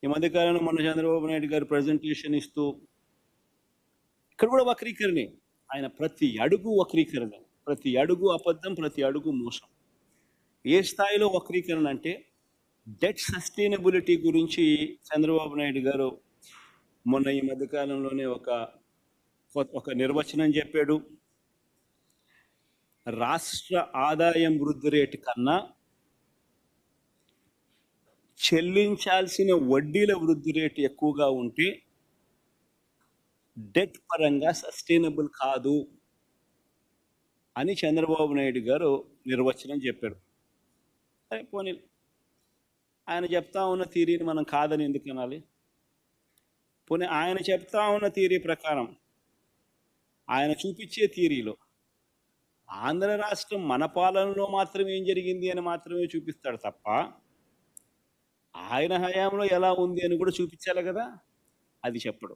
ఈ మధ్యకాలంలో మొన్న చంద్రబాబు నాయుడు గారు ప్రజెంటేషన్ ఇస్తూ ఇక్కడ కూడా వక్రీకరణే. ఆయన ప్రతి అడుగు వక్రీకరణ, ప్రతి అడుగు అబద్ధం, ప్రతి అడుగు మోసం. ఏ స్థాయిలో వక్రీకరణ అంటే డెట్ సస్టైనబిలిటీ గురించి చంద్రబాబు నాయుడు గారు మొన్న ఈ మధ్యకాలంలోనే ఒక నిర్వచనం చెప్పాడు. రాష్ట్ర ఆదాయం వృద్ధి రేటు కన్నా చెల్లించాల్సిన వడ్డీల వృద్ధి రేటు ఎక్కువగా ఉంటే డెట్ పరంగా సస్టైనబుల్ కాదు అని చంద్రబాబు నాయుడు గారు నిర్వచనం చెప్పాడు. సరే పోనీ, ఆయన చెప్తా ఉన్న థియరీని మనం కాదని ఎందుకు అనాలి? పోనీ ఆయన చెప్తా ఉన్న థియరీ ప్రకారం, ఆయన చూపించే థియరీలో ఆంధ్ర రాష్ట్రం మన పాలనలో మాత్రమే ఏం జరిగింది అని మాత్రమే చూపిస్తాడు తప్ప ఆయన హయాంలో ఎలా ఉంది అని కూడా చూపించాలి కదా, అది చెప్పడు.